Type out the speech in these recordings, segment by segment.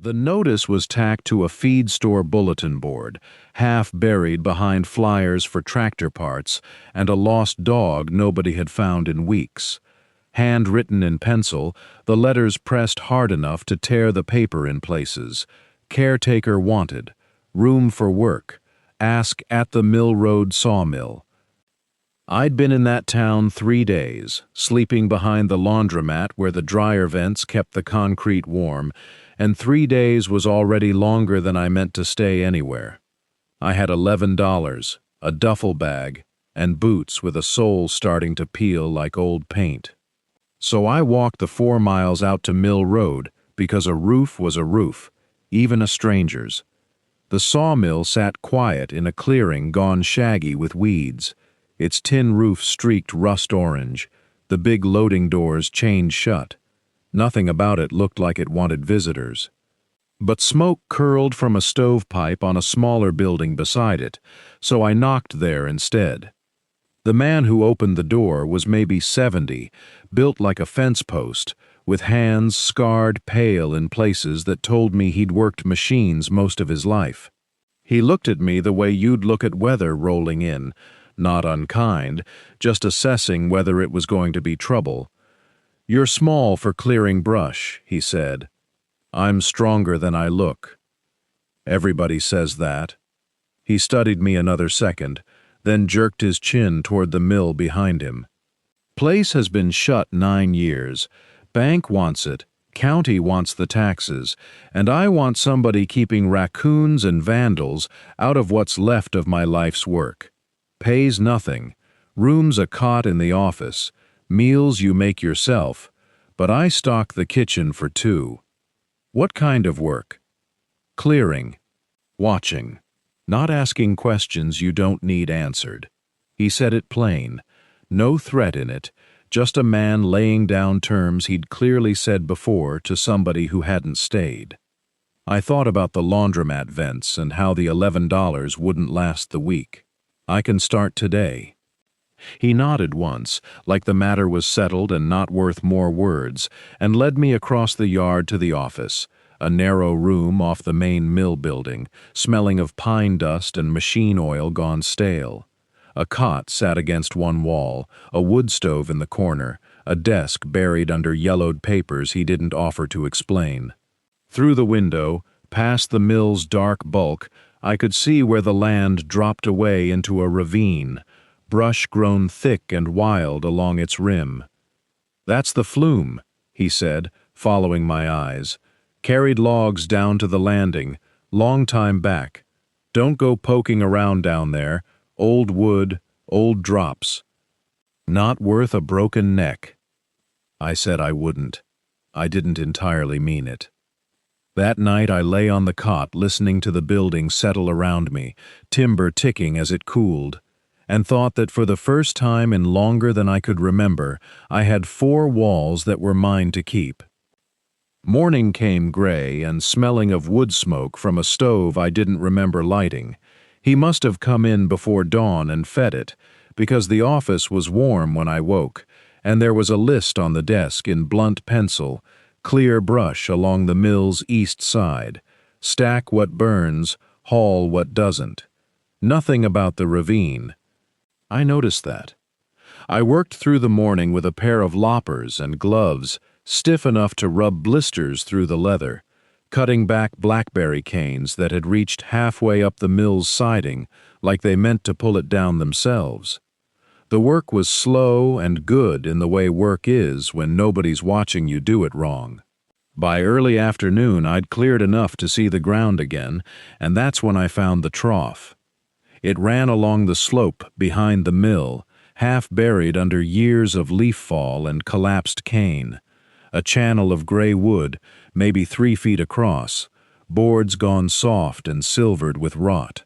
The notice was tacked to a feed store bulletin board, half buried behind flyers for tractor parts and a lost dog nobody had found in weeks. Handwritten in pencil, the letters pressed hard enough to tear the paper in places. Caretaker wanted. Room for work. Ask at the Mill Road Sawmill. I'd been in that town 3 days, sleeping behind the laundromat where the dryer vents kept the concrete warm, and 3 days was already longer than I meant to stay anywhere. I had $11, a duffel bag, and boots with a sole starting to peel like old paint. So I walked the 4 miles out to Mill Road because a roof was a roof, even a stranger's. The sawmill sat quiet in a clearing gone shaggy with weeds, its tin roof streaked rust orange, the big loading doors chained shut. Nothing about it looked like it wanted visitors. But smoke curled from a stovepipe on a smaller building beside it, so I knocked there instead. The man who opened the door was maybe 70, built like a fence post, with hands scarred pale in places that told me he'd worked machines most of his life. He looked at me the way you'd look at weather rolling in, not unkind, just assessing whether it was going to be trouble. "You're small for clearing brush," he said. "I'm stronger than I look." Everybody says that. He studied me another second, then jerked his chin toward the mill behind him. "Place has been shut 9 years. Bank wants it, county wants the taxes, and I want somebody keeping raccoons and vandals out of what's left of my life's work. Pays nothing, room's a cot in the office, meals you make yourself, but I stock the kitchen for 2. What kind of work? Clearing. Watching. Not asking questions you don't need answered." He said it plain. No threat in it, just a man laying down terms he'd clearly said before to somebody who hadn't stayed. I thought about the laundromat vents and how the $11 wouldn't last the week. "I can start today." He nodded once, like the matter was settled and not worth more words, and led me across the yard to the office, a narrow room off the main mill building, smelling of pine dust and machine oil gone stale. A cot sat against one wall, a wood stove in the corner, a desk buried under yellowed papers he didn't offer to explain. Through the window, past the mill's dark bulk, I could see where the land dropped away into a ravine, brush grown thick and wild along its rim. "That's the Flume," he said, following my eyes. "Carried logs down to the landing, long time back. Don't go poking around down there. Old wood, old drops. Not worth a broken neck." I said I wouldn't. I didn't entirely mean it. That night I lay on the cot listening to the building settle around me, timber ticking as it cooled, and thought that for the first time in longer than I could remember, I had 4 walls that were mine to keep. Morning came gray and smelling of wood smoke from a stove I didn't remember lighting. He must have come in before dawn and fed it, because the office was warm when I woke, and there was a list on the desk in blunt pencil, clear brush along the mill's east side, stack what burns, haul what doesn't. Nothing about the ravine. I noticed that. I worked through the morning with a pair of loppers and gloves, stiff enough to rub blisters through the leather, cutting back blackberry canes that had reached halfway up the mill's siding like they meant to pull it down themselves. The work was slow and good in the way work is when nobody's watching you do it wrong. By early afternoon I'd cleared enough to see the ground again, and that's when I found the trough. It ran along the slope behind the mill, half buried under years of leaf fall and collapsed cane. A channel of gray wood, maybe 3 feet across, boards gone soft and silvered with rot.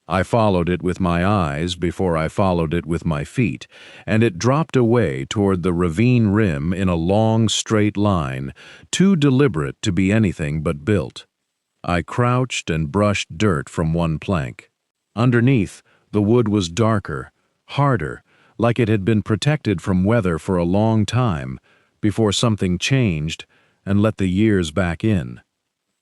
I followed it with my eyes before I followed it with my feet, and it dropped away toward the ravine rim in a long, straight line, too deliberate to be anything but built. I crouched and brushed dirt from one plank. Underneath, the wood was darker, harder, like it had been protected from weather for a long time, before something changed and let the years back in.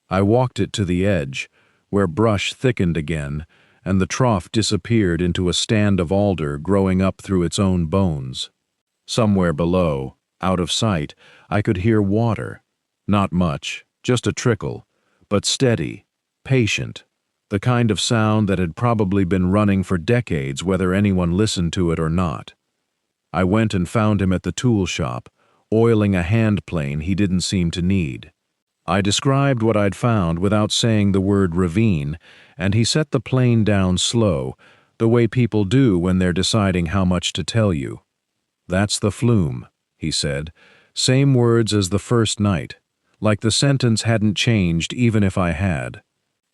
I walked it to the edge, where brush thickened again, and the trough disappeared into a stand of alder growing up through its own bones. Somewhere below, out of sight, I could hear water. Not much, just a trickle, but steady, patient, the kind of sound that had probably been running for decades whether anyone listened to it or not. I went and found him at the tool shop, oiling a hand plane he didn't seem to need. I described what I'd found without saying the word ravine, and he set the plane down slow, the way people do when they're deciding how much to tell you. "That's the Flume," he said, same words as the first night, like the sentence hadn't changed even if I had.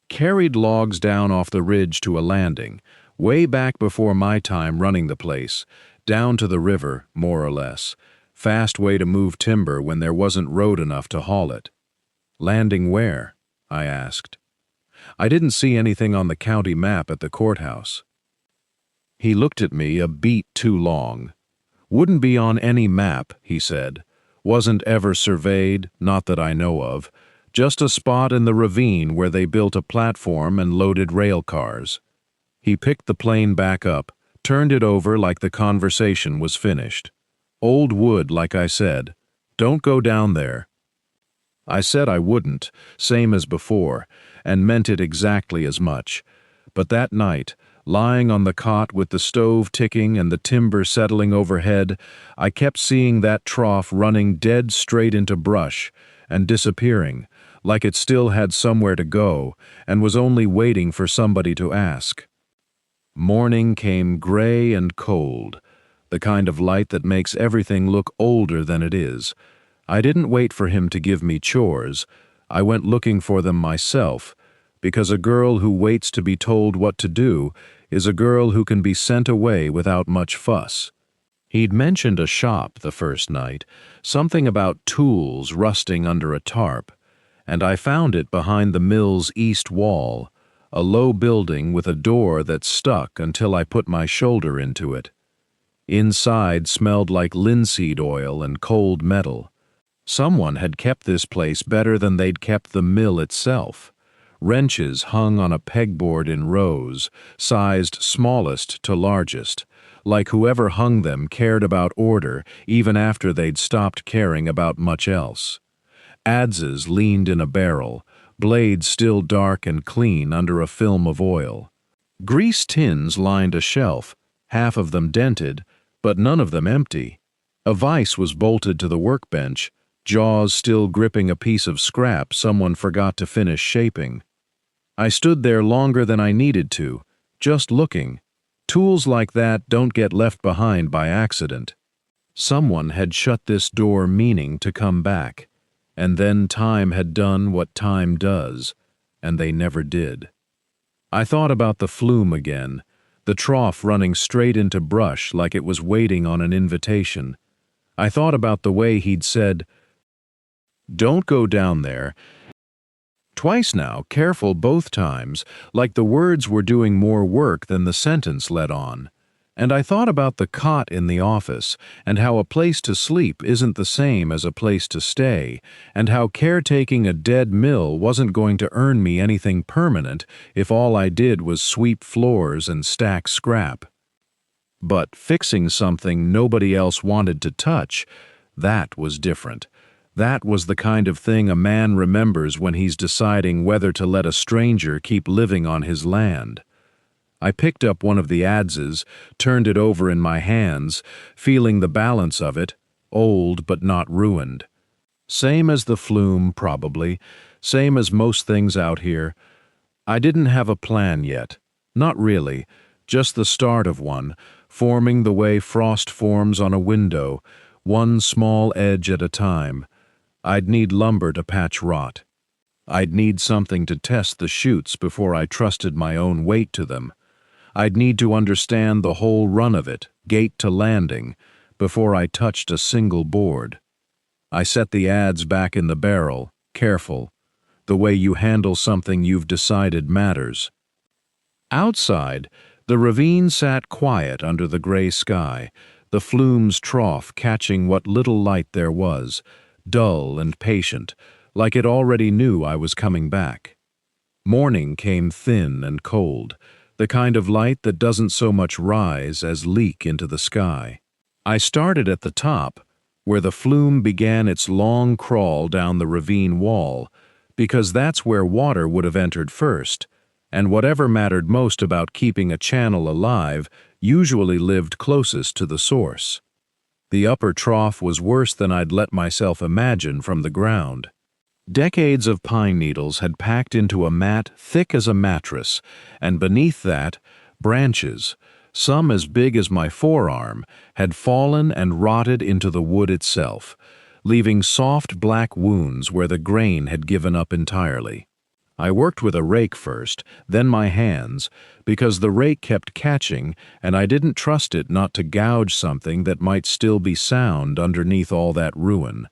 Carried logs down off the ridge to a landing, way back before my time running the place, down to the river, more or less. Fast way to move timber when there wasn't road enough to haul it. Landing where? I asked. I didn't see anything on the county map at the courthouse. He looked at me a beat too long. Wouldn't be on any map, he said. Wasn't ever surveyed, not that I know of. Just a spot in the ravine where they built a platform and loaded rail cars. He picked the plane back up, turned it over like the conversation was finished. Old wood, like I said. Don't go down there. I said I wouldn't, same as before, and meant it exactly as much. But that night, lying on the cot with the stove ticking and the timber settling overhead, I kept seeing that trough running dead straight into brush and disappearing, like it still had somewhere to go and was only waiting for somebody to ask. Morning came gray and cold, the kind of light that makes everything look older than it is. I didn't wait for him to give me chores. I went looking for them myself, because a girl who waits to be told what to do is a girl who can be sent away without much fuss. He'd mentioned a shop the first night, something about tools rusting under a tarp, and I found it behind the mill's east wall, a low building with a door that stuck until I put my shoulder into it. Inside smelled like linseed oil and cold metal. Someone had kept this place better than they'd kept the mill itself. Wrenches hung on a pegboard in rows, sized smallest to largest, like whoever hung them cared about order even after they'd stopped caring about much else. Adzes leaned in a barrel, blades still dark and clean under a film of oil. Grease tins lined a shelf, half of them dented, but none of them empty. A vise was bolted to the workbench, jaws still gripping a piece of scrap someone forgot to finish shaping. I stood there longer than I needed to, just looking. Tools like that don't get left behind by accident. Someone had shut this door meaning to come back, and then time had done what time does, and they never did. I thought about the Flume again, the trough running straight into brush like it was waiting on an invitation. I thought about the way he'd said, "Don't go down there." Twice now, careful both times, like the words were doing more work than the sentence let on. And I thought about the cot in the office, and how a place to sleep isn't the same as a place to stay, and how caretaking a dead mill wasn't going to earn me anything permanent if all I did was sweep floors and stack scrap. But fixing something nobody else wanted to touch, that was different. That was the kind of thing a man remembers when he's deciding whether to let a stranger keep living on his land. I picked up one of the adzes, turned it over in my hands, feeling the balance of it, old but not ruined. Same as the Flume, probably, same as most things out here. I didn't have a plan yet. Not really, just the start of one, forming the way frost forms on a window, one small edge at a time. I'd need lumber to patch rot. I'd need something to test the chutes before I trusted my own weight to them. I'd need to understand the whole run of it, gate to landing, before I touched a single board. I set the adze back in the barrel, careful. The way you handle something you've decided matters. Outside, the ravine sat quiet under the gray sky, the Flume's trough catching what little light there was, dull and patient, like it already knew I was coming back. Morning came thin and cold, the kind of light that doesn't so much rise as leak into the sky. I started at the top, where the flume began its long crawl down the ravine wall, because that's where water would have entered first, and whatever mattered most about keeping a channel alive usually lived closest to the source. The upper trough was worse than I'd let myself imagine from the ground. Decades of pine needles had packed into a mat thick as a mattress, and beneath that, branches, some as big as my forearm, had fallen and rotted into the wood itself, leaving soft black wounds where the grain had given up entirely. I worked with a rake first, then my hands, because the rake kept catching and I didn't trust it not to gouge something that might still be sound underneath all that ruin.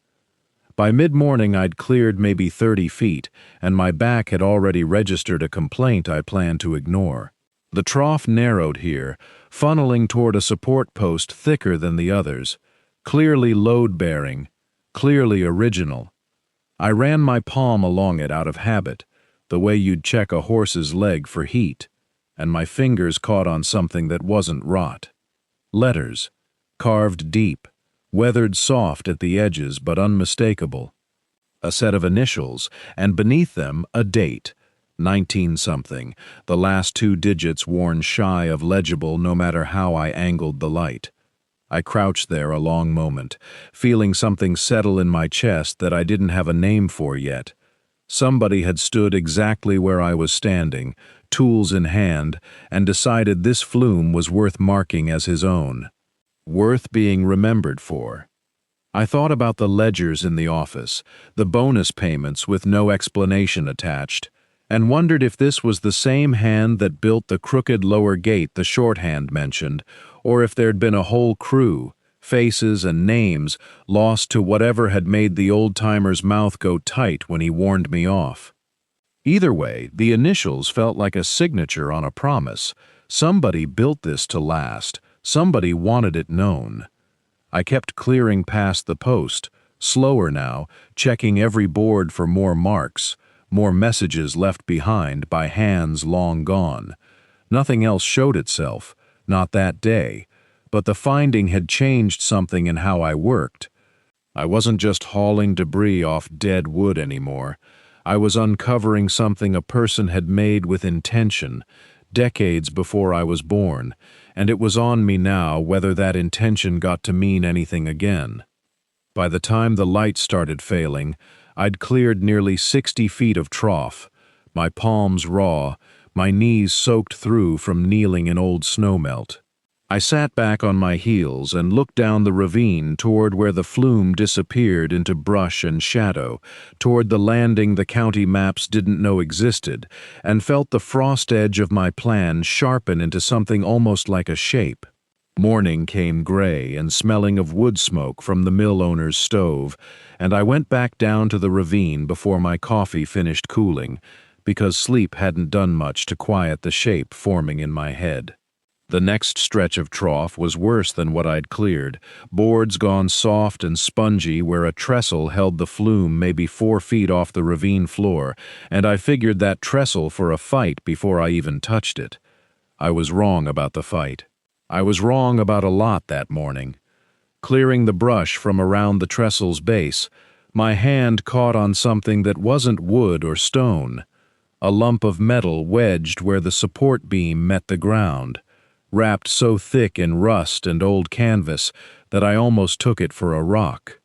By mid-morning I'd cleared maybe 30 feet, and my back had already registered a complaint I planned to ignore. The trough narrowed here, funneling toward a support post thicker than the others, clearly load-bearing, clearly original. I ran my palm along it out of habit, the way you'd check a horse's leg for heat, and my fingers caught on something that wasn't rot. Letters, carved deep, weathered soft at the edges but unmistakable. A set of initials, and beneath them a date, 19-something, the last 2 digits worn shy of legible no matter how I angled the light. I crouched there a long moment, feeling something settle in my chest that I didn't have a name for yet. Somebody had stood exactly where I was standing, tools in hand, and decided this flume was worth marking as his own. Worth being remembered for. I thought about the ledgers in the office, the bonus payments with no explanation attached, and wondered if this was the same hand that built the crooked lower gate the shorthand mentioned, or if there'd been a whole crew, faces and names, lost to whatever had made the old-timer's mouth go tight when he warned me off. Either way, the initials felt like a signature on a promise. Somebody built this to last. Somebody wanted it known. I kept clearing past the post, slower now, checking every board for more marks, more messages left behind by hands long gone. Nothing else showed itself, not that day, but the finding had changed something in how I worked. I wasn't just hauling debris off dead wood anymore. I was uncovering something a person had made with intention, decades before I was born, and it was on me now whether that intention got to mean anything again. By the time the light started failing, I'd cleared nearly 60 feet of trough, my palms raw, my knees soaked through from kneeling in old snowmelt. I sat back on my heels and looked down the ravine toward where the flume disappeared into brush and shadow, toward the landing the county maps didn't know existed, and felt the frost edge of my plan sharpen into something almost like a shape. Morning came gray and smelling of wood smoke from the mill owner's stove, and I went back down to the ravine before my coffee finished cooling, because sleep hadn't done much to quiet the shape forming in my head. The next stretch of trough was worse than what I'd cleared, boards gone soft and spongy where a trestle held the flume maybe 4 feet off the ravine floor, and I figured that trestle for a fight before I even touched it. I was wrong about the fight. I was wrong about a lot that morning. Clearing the brush from around the trestle's base, my hand caught on something that wasn't wood or stone, a lump of metal wedged where the support beam met the ground, wrapped so thick in rust and old canvas that I almost took it for a rock.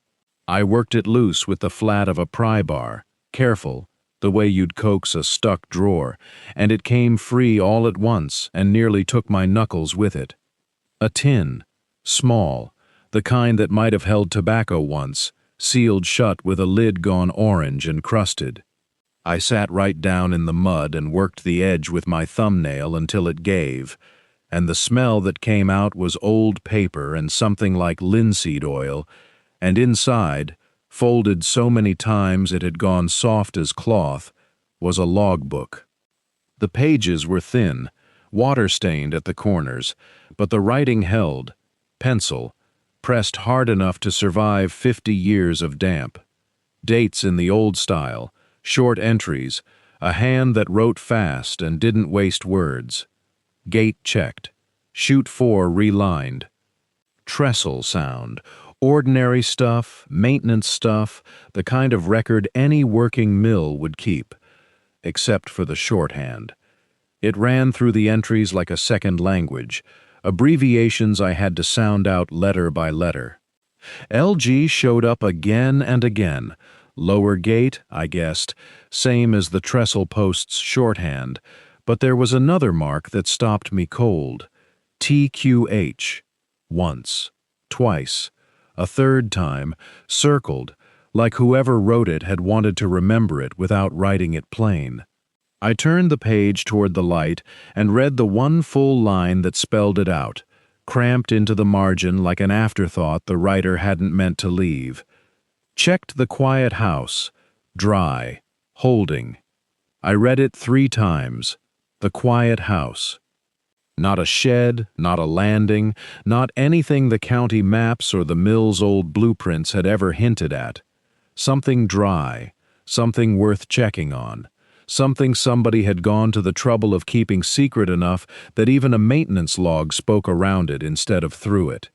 I worked it loose with the flat of a pry bar, careful, the way you'd coax a stuck drawer, and it came free all at once and nearly took my knuckles with it. A tin, small, the kind that might have held tobacco once, sealed shut with a lid gone orange and crusted. I sat right down in the mud and worked the edge with my thumbnail until it gave, and the smell that came out was old paper and something like linseed oil, and inside, folded so many times it had gone soft as cloth, was a logbook. The pages were thin, water-stained at the corners, but the writing held, pencil, pressed hard enough to survive 50 years of damp. Dates in the old style, short entries, a hand that wrote fast and didn't waste words. Gate checked. Chute 4 relined. Trestle sound. Ordinary stuff, maintenance stuff, the kind of record any working mill would keep, except for the shorthand. It ran through the entries like a second language, abbreviations I had to sound out letter by letter. LG showed up again and again. Lower gate, I guessed, same as the trestle post's shorthand, but there was another mark that stopped me cold. TQH. Once. Twice. A third time, circled, like whoever wrote it had wanted to remember it without writing it plain. I turned the page toward the light and read the one full line that spelled it out, cramped into the margin like an afterthought the writer hadn't meant to leave. Checked the quiet house. Dry. Holding. I read it 3 times. The quiet house. Not a shed, not a landing, not anything the county maps or the mill's old blueprints had ever hinted at. Something dry, something worth checking on, something somebody had gone to the trouble of keeping secret enough that even a maintenance log spoke around it instead of through it.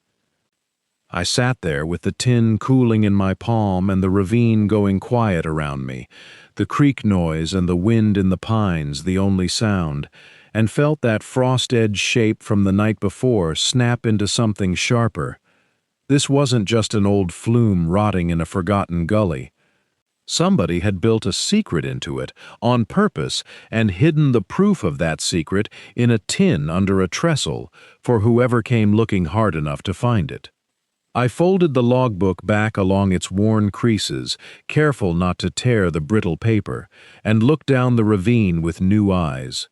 I sat there with the tin cooling in my palm and the ravine going quiet around me, the creek noise and the wind in the pines the only sound, and felt that frost-edge shape from the night before snap into something sharper. This wasn't just an old flume rotting in a forgotten gully. Somebody had built a secret into it, on purpose, and hidden the proof of that secret in a tin under a trestle for whoever came looking hard enough to find it. I folded the logbook back along its worn creases, careful not to tear the brittle paper, and looked down the ravine with new eyes.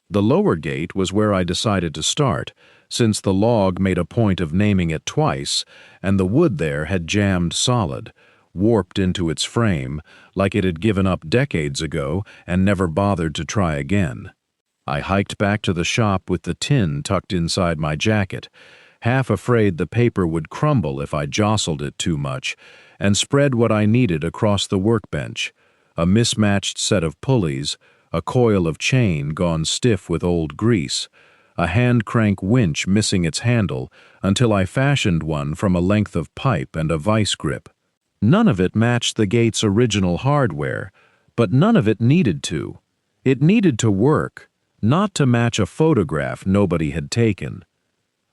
The lower gate was where I decided to start, since the log made a point of naming it twice, and the wood there had jammed solid, warped into its frame, like it had given up decades ago and never bothered to try again. I hiked back to the shop with the tin tucked inside my jacket, half afraid the paper would crumble if I jostled it too much, and spread what I needed across the workbench, a mismatched set of pulleys, a coil of chain gone stiff with old grease, a hand-crank winch missing its handle until I fashioned one from a length of pipe and a vice grip. None of it matched the gate's original hardware, but none of it needed to. It needed to work, not to match a photograph nobody had taken.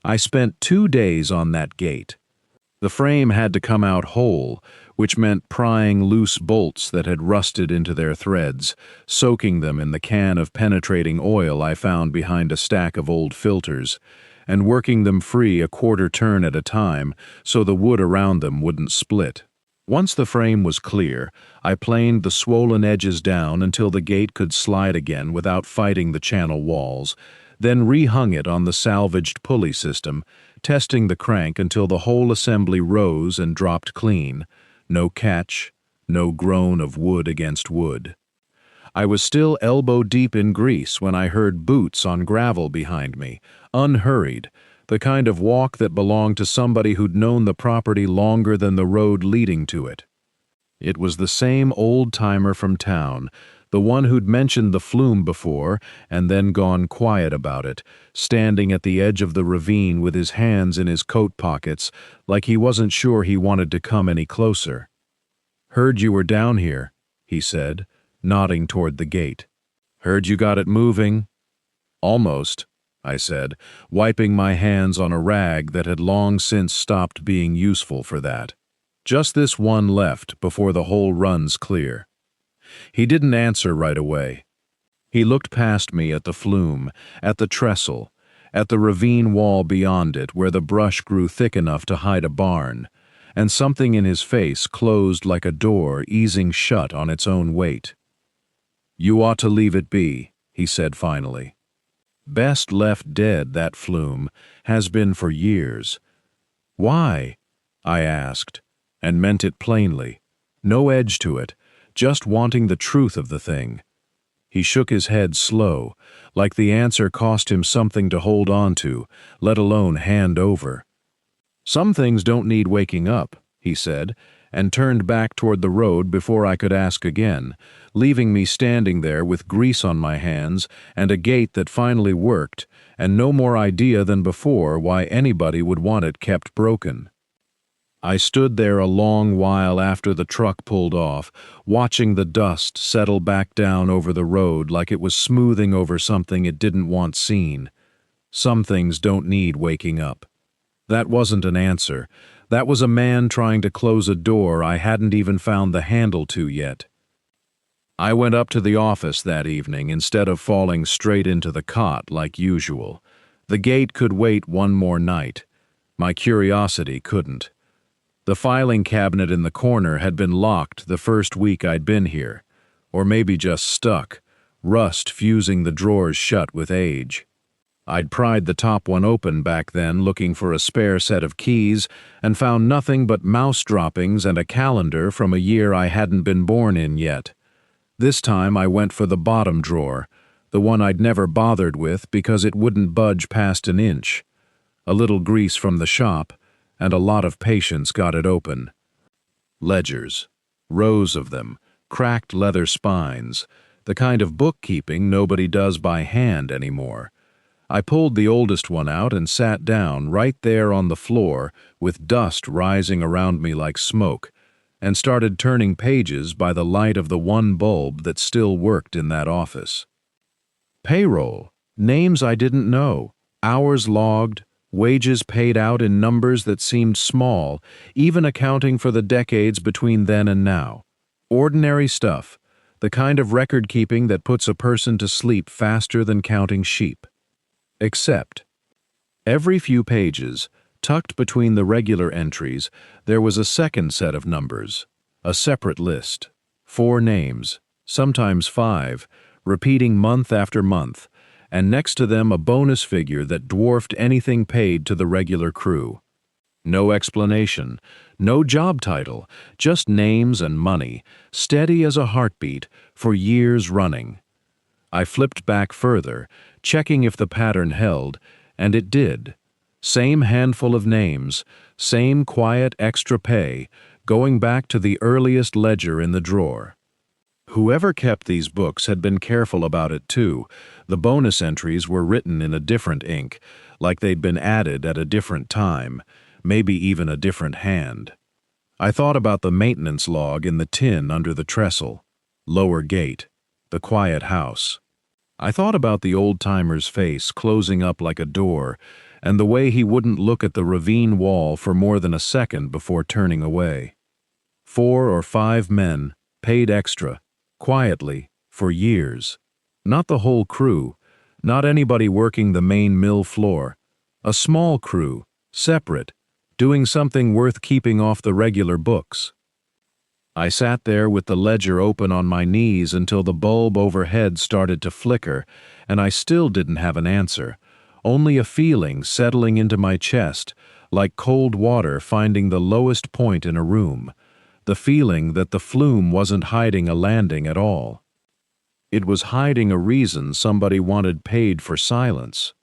I spent 2 days on that gate. The frame had to come out whole, which meant prying loose bolts that had rusted into their threads, soaking them in the can of penetrating oil I found behind a stack of old filters, and working them free a quarter turn at a time so the wood around them wouldn't split. Once the frame was clear, I planed the swollen edges down until the gate could slide again without fighting the channel walls, then rehung it on the salvaged pulley system, testing the crank until the whole assembly rose and dropped clean. No catch, no groan of wood against wood. I was still elbow-deep in grease when I heard boots on gravel behind me, unhurried, the kind of walk that belonged to somebody who'd known the property longer than the road leading to it. It was the same old-timer from town, the one who'd mentioned the Flume before and then gone quiet about it, standing at the edge of the ravine with his hands in his coat pockets like he wasn't sure he wanted to come any closer. "Heard you were down here," he said, nodding toward the gate. "Heard you got it moving?" "Almost," I said, wiping my hands on a rag that had long since stopped being useful for that. "Just this one left before the whole run's clear." He didn't answer right away. He looked past me at the Flume, at the trestle, at the ravine wall beyond it where the brush grew thick enough to hide a barn, and something in his face closed like a door easing shut on its own weight. "You ought to leave it be," he said finally. "Best left dead, that Flume, has been for years." "Why?" I asked, and meant it plainly. No edge to it, just wanting the truth of the thing. He shook his head slow, like the answer cost him something to hold on to, let alone hand over. "Some things don't need waking up," he said, and turned back toward the road before I could ask again, leaving me standing there with grease on my hands and a gate that finally worked, and no more idea than before why anybody would want it kept broken. I stood there a long while after the truck pulled off, watching the dust settle back down over the road like it was smoothing over something it didn't want seen. Some things don't need waking up. That wasn't an answer. That was a man trying to close a door I hadn't even found the handle to yet. I went up to the office that evening instead of falling straight into the cot like usual. The gate could wait one more night. My curiosity couldn't. The filing cabinet in the corner had been locked the first week I'd been here, or maybe just stuck, rust fusing the drawers shut with age. I'd pried the top one open back then looking for a spare set of keys and found nothing but mouse droppings and a calendar from a year I hadn't been born in yet. This time I went for the bottom drawer, the one I'd never bothered with because it wouldn't budge past an inch. A little grease from the shop, and a lot of patience got it open. Ledgers. Rows of them, cracked leather spines, the kind of bookkeeping nobody does by hand anymore. I pulled the oldest one out and sat down right there on the floor with dust rising around me like smoke, and started turning pages by the light of the one bulb that still worked in that office. Payroll. Names I didn't know. Hours logged. Wages paid out in numbers that seemed small, even accounting for the decades between then and now. Ordinary stuff, the kind of record-keeping that puts a person to sleep faster than counting sheep. Except, every few pages, tucked between the regular entries, there was a second set of numbers, a separate list, 4 names, sometimes 5, repeating month after month, and next to them a bonus figure that dwarfed anything paid to the regular crew. No explanation, no job title, just names and money, steady as a heartbeat, for years running. I flipped back further, checking if the pattern held, and it did. Same handful of names, same quiet extra pay, going back to the earliest ledger in the drawer. Whoever kept these books had been careful about it too. The bonus entries were written in a different ink, like they'd been added at a different time, maybe even a different hand. I thought about the maintenance log in the tin under the trestle, lower gate, the quiet house. I thought about the old-timer's face closing up like a door, and the way he wouldn't look at the ravine wall for more than a second before turning away. 4 or 5 men, paid extra, quietly, for years. Not the whole crew, not anybody working the main mill floor. A small crew, separate, doing something worth keeping off the regular books. I sat there with the ledger open on my knees until the bulb overhead started to flicker, and I still didn't have an answer, only a feeling settling into my chest, like cold water finding the lowest point in a room. The feeling that the Flume wasn't hiding a landing at all. It was hiding a reason somebody wanted paid for silence.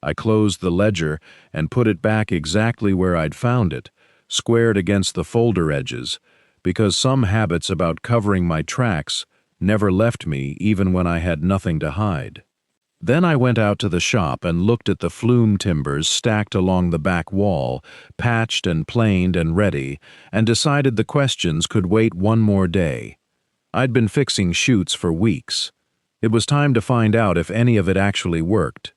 I closed the ledger and put it back exactly where I'd found it, squared against the folder edges, because some habits about covering my tracks never left me even when I had nothing to hide. Then I went out to the shop and looked at the Flume timbers stacked along the back wall, patched and planed and ready, and decided the questions could wait one more day. I'd been fixing chutes for weeks. It was time to find out if any of it actually worked.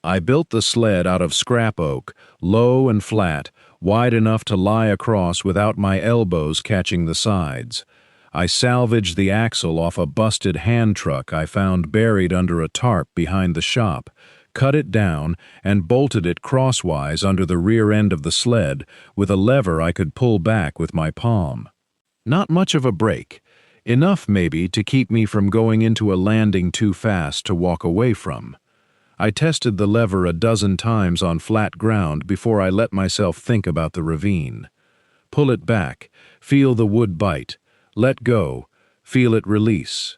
I built the sled out of scrap oak, low and flat, wide enough to lie across without my elbows catching the sides. I salvaged the axle off a busted hand truck I found buried under a tarp behind the shop, cut it down, and bolted it crosswise under the rear end of the sled with a lever I could pull back with my palm. Not much of a break, enough maybe to keep me from going into a landing too fast to walk away from. I tested the lever a dozen times on flat ground before I let myself think about the ravine. Pull it back, feel the wood bite. Let go, feel it release.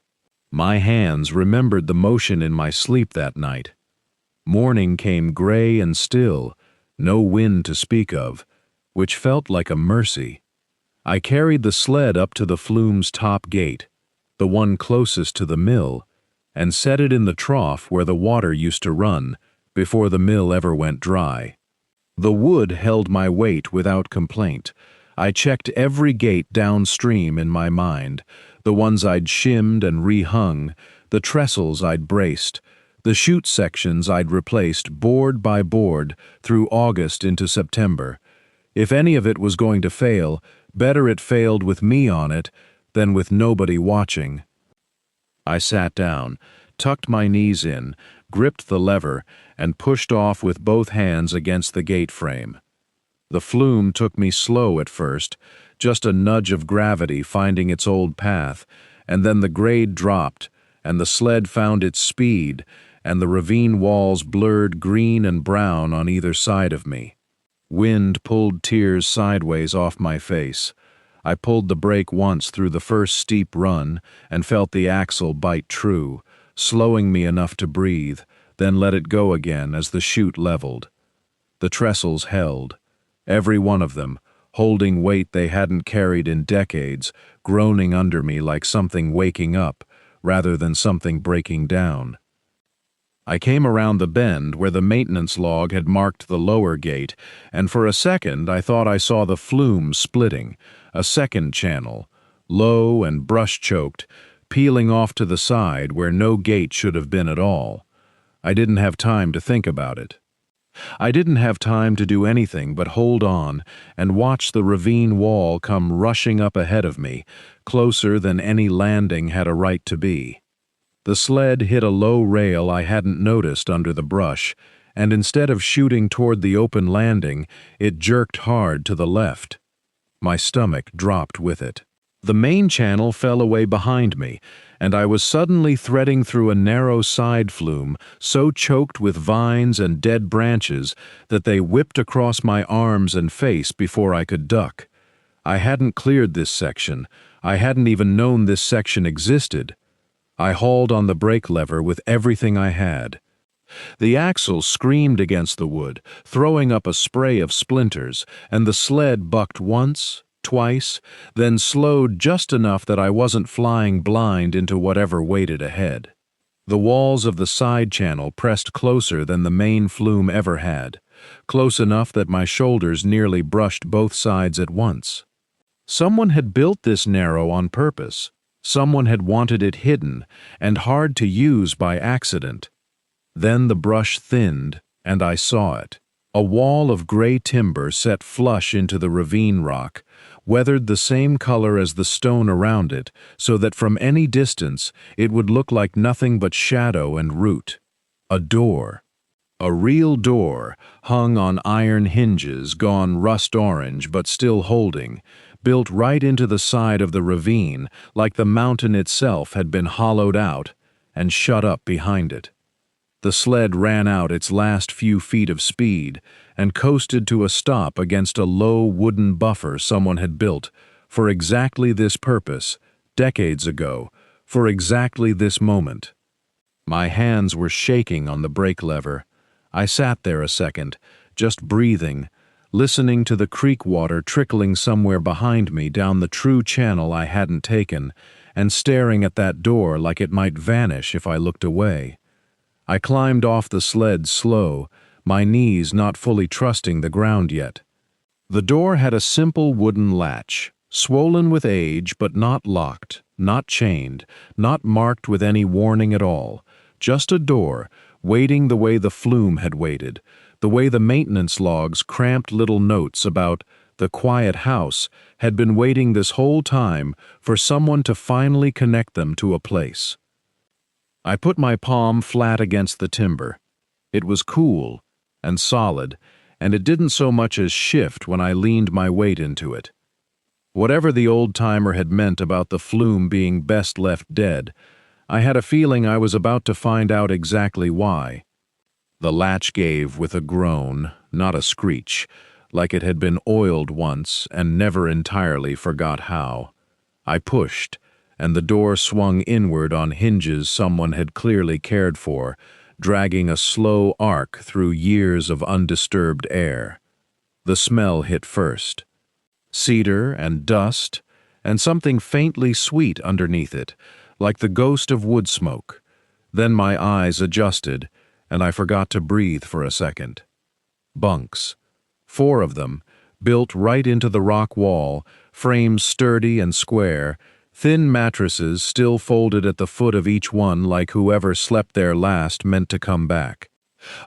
My hands remembered the motion in my sleep that night. Morning came gray and still, no wind to speak of, which felt like a mercy. I carried the sled up to the Flume's top gate, the one closest to the mill, and set it in the trough where the water used to run before the mill ever went dry. The wood held my weight without complaint. I checked every gate downstream in my mind, the ones I'd shimmed and rehung, the trestles I'd braced, the chute sections I'd replaced board by board through August into September. If any of it was going to fail, better it failed with me on it than with nobody watching. I sat down, tucked my knees in, gripped the lever, and pushed off with both hands against the gate frame. The Flume took me slow at first, just a nudge of gravity finding its old path, and then the grade dropped, and the sled found its speed, and the ravine walls blurred green and brown on either side of me. Wind pulled tears sideways off my face. I pulled the brake once through the first steep run and felt the axle bite true, slowing me enough to breathe, then let it go again as the chute leveled. The trestles held, every one of them, holding weight they hadn't carried in decades, groaning under me like something waking up rather than something breaking down. I came around the bend where the maintenance log had marked the lower gate, and for a second I thought I saw the Flume splitting, a second channel, low and brush-choked, peeling off to the side where no gate should have been at all. I didn't have time to think about it. I didn't have time to do anything but hold on and watch the ravine wall come rushing up ahead of me, closer than any landing had a right to be. The sled hit a low rail I hadn't noticed under the brush, and instead of shooting toward the open landing, it jerked hard to the left. My stomach dropped with it. The main channel fell away behind me, and I was suddenly threading through a narrow side flume so choked with vines and dead branches that they whipped across my arms and face before I could duck. I hadn't cleared this section. I hadn't even known this section existed. I hauled on the brake lever with everything I had. The axle screamed against the wood, throwing up a spray of splinters, and the sled bucked once, twice, then slowed just enough that I wasn't flying blind into whatever waited ahead. The walls of the side channel pressed closer than the main Flume ever had, close enough that my shoulders nearly brushed both sides at once. Someone had built this narrow on purpose. Someone had wanted it hidden and hard to use by accident. Then the brush thinned, and I saw it. A wall of gray timber set flush into the ravine rock, weathered the same color as the stone around it, so that from any distance it would look like nothing but shadow and root. A door. A real door, hung on iron hinges gone rust orange but still holding, built right into the side of the ravine like the mountain itself had been hollowed out and shut up behind it. The sled ran out its last few feet of speed and coasted to a stop against a low wooden buffer someone had built for exactly this purpose, decades ago, for exactly this moment. My hands were shaking on the brake lever. I sat there a second, just breathing, listening to the creek water trickling somewhere behind me down the true channel I hadn't taken, and staring at that door like it might vanish if I looked away. I climbed off the sled slow, my knees not fully trusting the ground yet. The door had a simple wooden latch, swollen with age but not locked, not chained, not marked with any warning at all. Just a door, waiting the way the Flume had waited, the way the maintenance logs' cramped little notes about the quiet house had been waiting this whole time for someone to finally connect them to a place. I put my palm flat against the timber. It was cool and solid, and it didn't so much as shift when I leaned my weight into it. Whatever the old-timer had meant about the Flume being best left dead, I had a feeling I was about to find out exactly why. The latch gave with a groan, not a screech, like it had been oiled once and never entirely forgot how. I pushed, and the door swung inward on hinges someone had clearly cared for, dragging a slow arc through years of undisturbed air. The smell hit first. cedar and dust, and something faintly sweet underneath it, like the ghost of wood smoke. Then my eyes adjusted, and I forgot to breathe for a second. Bunks. 4 of them, built right into the rock wall, frames sturdy and square, thin mattresses still folded at the foot of each one like whoever slept there last meant to come back.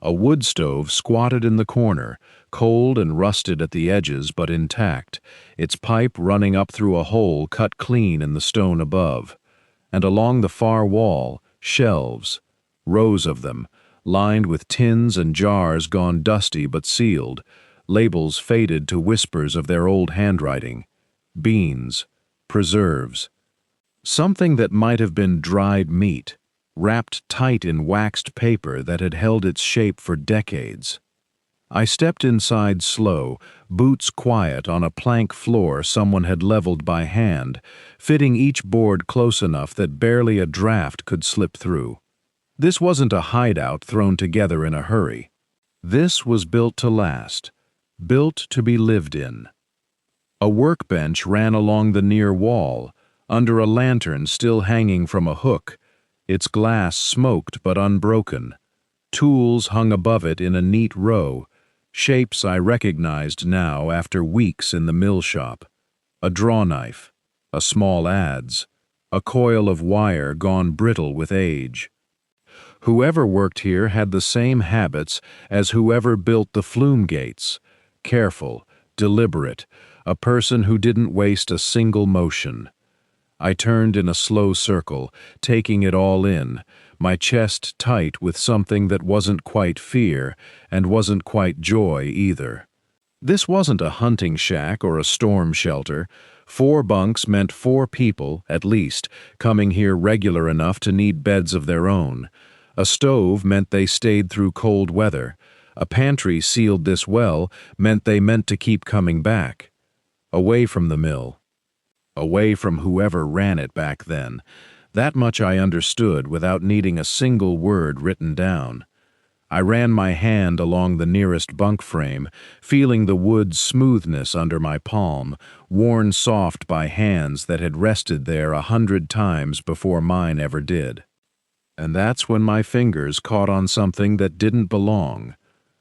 A wood stove squatted in the corner, cold and rusted at the edges but intact, its pipe running up through a hole cut clean in the stone above. And along the far wall, shelves, rows of them, lined with tins and jars gone dusty but sealed, labels faded to whispers of their old handwriting. Beans, preserves. Something that might have been dried meat, wrapped tight in waxed paper that had held its shape for decades. I stepped inside slow, boots quiet on a plank floor someone had leveled by hand, fitting each board close enough that barely a draft could slip through. This wasn't a hideout thrown together in a hurry. This was built to last, built to be lived in. A workbench ran along the near wall, under a lantern still hanging from a hook, its glass smoked but unbroken. Tools hung above it in a neat row, shapes I recognized now after weeks in the mill shop. A draw knife, a small adze, a coil of wire gone brittle with age. Whoever worked here had the same habits as whoever built the Flume gates, careful, deliberate, a person who didn't waste a single motion. I turned in a slow circle, taking it all in, my chest tight with something that wasn't quite fear and wasn't quite joy either. This wasn't a hunting shack or a storm shelter. 4 bunks meant 4 people, at least, coming here regular enough to need beds of their own. A stove meant they stayed through cold weather. A pantry sealed this well meant they meant to keep coming back. Away from the mill. Away from whoever ran it back then. That much I understood without needing a single word written down. I ran my hand along the nearest bunk frame, feeling the wood's smoothness under my palm, worn soft by hands that had rested there 100 times before mine ever did. And that's when my fingers caught on something that didn't belong.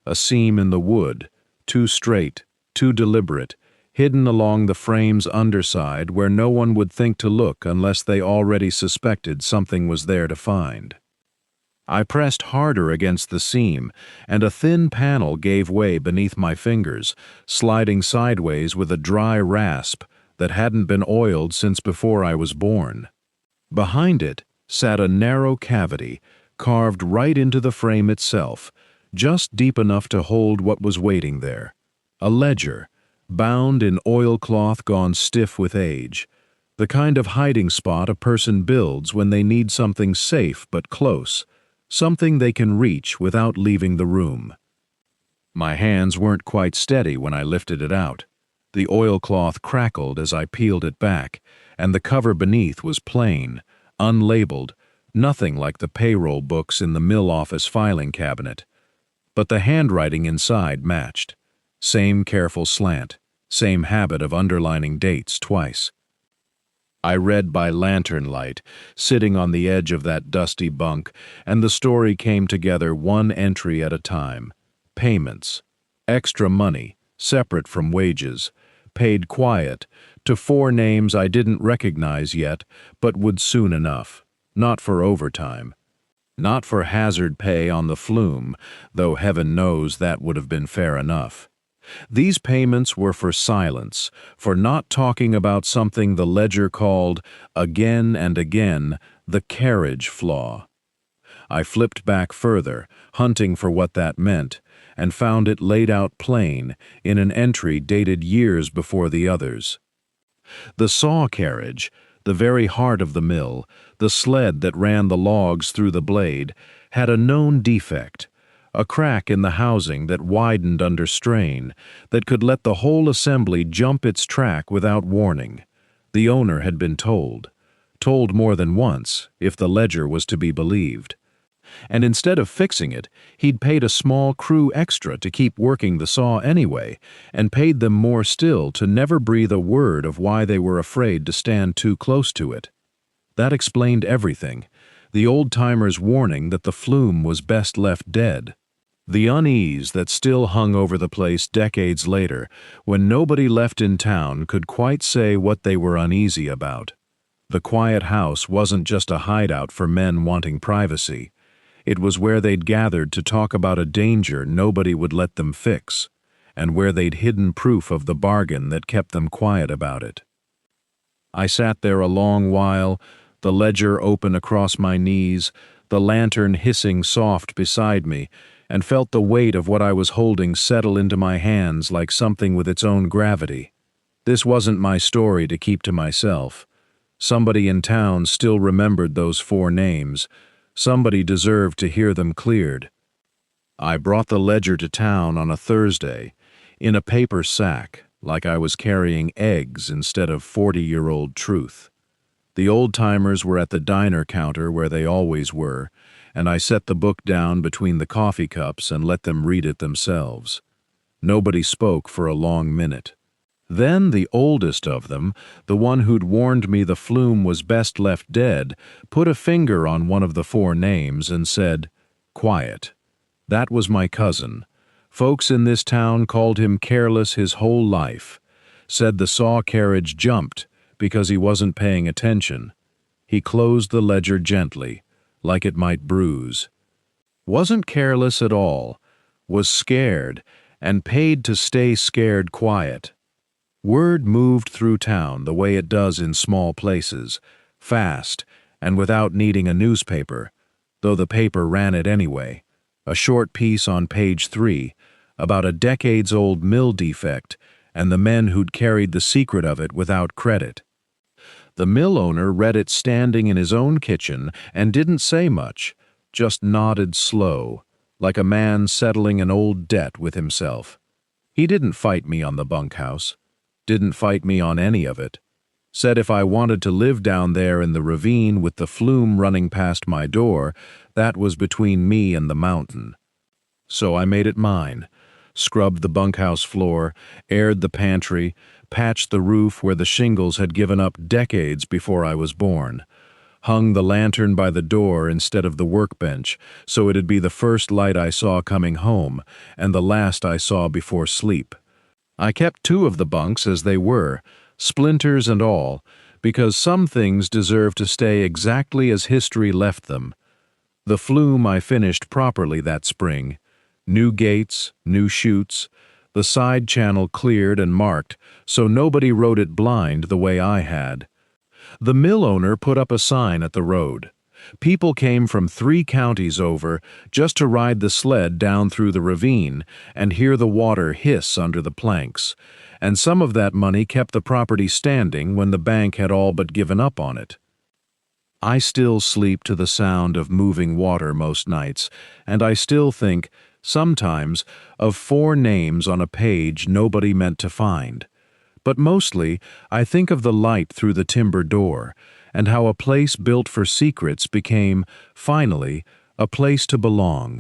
A seam in the wood, too straight, too deliberate, hidden along the frame's underside where no one would think to look unless they already suspected something was there to find. I pressed harder against the seam, and a thin panel gave way beneath my fingers, sliding sideways with a dry rasp that hadn't been oiled since before I was born. Behind it sat a narrow cavity, carved right into the frame itself, just deep enough to hold what was waiting there. A ledger, bound in oilcloth gone stiff with age, the kind of hiding spot a person builds when they need something safe but close, something they can reach without leaving the room. My hands weren't quite steady when I lifted it out. The oilcloth crackled as I peeled it back, and the cover beneath was plain, unlabeled, nothing like the payroll books in the mill office filing cabinet. But the handwriting inside matched. Same careful slant, same habit of underlining dates twice. I read by lantern light, sitting on the edge of that dusty bunk, and the story came together one entry at a time. Payments. Extra money, separate from wages, paid quiet, to 4 names I didn't recognize yet, but would soon enough. Not for overtime. Not for hazard pay on the Flume, though heaven knows that would have been fair enough. These payments were for silence, for not talking about something the ledger called, again and again, the carriage flaw. I flipped back further, hunting for what that meant, and found it laid out plain in an entry dated years before the others. The saw carriage, the very heart of the mill, the sled that ran the logs through the blade, had a known defect. A crack in the housing that widened under strain, that could let the whole assembly jump its track without warning. The owner had been told more than once, if the ledger was to be believed. and instead of fixing it, he'd paid a small crew extra to keep working the saw anyway, and paid them more still to never breathe a word of why they were afraid to stand too close to it. That explained everything. The old-timer's warning that the Flume was best left dead. The unease that still hung over the place decades later, when nobody left in town could quite say what they were uneasy about. The quiet house wasn't just a hideout for men wanting privacy. It was where they'd gathered to talk about a danger nobody would let them fix, and where they'd hidden proof of the bargain that kept them quiet about it. I sat there a long while, the ledger open across my knees, the lantern hissing soft beside me, and felt the weight of what I was holding settle into my hands like something with its own gravity. This wasn't my story to keep to myself. Somebody in town still remembered those 4 names. Somebody deserved to hear them cleared. I brought the ledger to town on a Thursday, in a paper sack, like I was carrying eggs instead of 40-year-old truth. The old-timers were at the diner counter where they always were, and I set the book down between the coffee cups and let them read it themselves. Nobody spoke for a long minute. Then the oldest of them, the one who'd warned me the Flume was best left dead, put a finger on one of the 4 names and said, "Quiet." That was my cousin. Folks in this town called him careless his whole life. Said the saw carriage jumped because he wasn't paying attention. He closed the ledger gently, like it might bruise. Wasn't careless at all, was scared, and paid to stay scared quiet. Word moved through town the way it does in small places, fast, and without needing a newspaper, though the paper ran it anyway. A short piece on page 3, about a decades-old mill defect and the men who'd carried the secret of it without credit. The mill owner read it standing in his own kitchen and didn't say much, just nodded slow, like a man settling an old debt with himself. He didn't fight me on the bunkhouse, didn't fight me on any of it. Said if I wanted to live down there in the ravine with the Flume running past my door, that was between me and the mountain. So I made it mine, scrubbed the bunkhouse floor, aired the pantry, patched the roof where the shingles had given up decades before I was born, hung the lantern by the door instead of the workbench so it'd be the first light I saw coming home and the last I saw before sleep. I kept 2 of the bunks as they were, splinters and all, because some things deserve to stay exactly as history left them. The Flume I finished properly that spring. New gates, new chutes, the side channel cleared and marked so nobody rode it blind the way I had. The mill owner put up a sign at the road. People came from 3 counties over just to ride the sled down through the ravine and hear the water hiss under the planks, and some of that money kept the property standing when the bank had all but given up on it. I still sleep to the sound of moving water most nights, and I still think, sometimes, of 4 names on a page nobody meant to find. But mostly, I think of the light through the timber door, and how a place built for secrets became, finally, a place to belong.